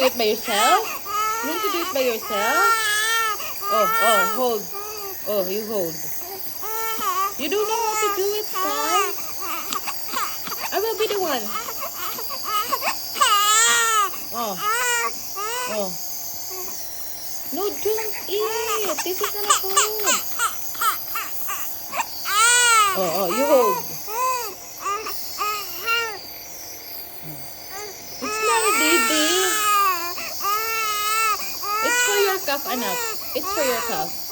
it by yourself? You want to do it by yourself? Hold. Oh, you hold. You don't know how to do it, Sky? I will be the one. Oh. No, don't eat. This is not food. You hold. It's not a baby. It's for your cup, anak. It's for your cup.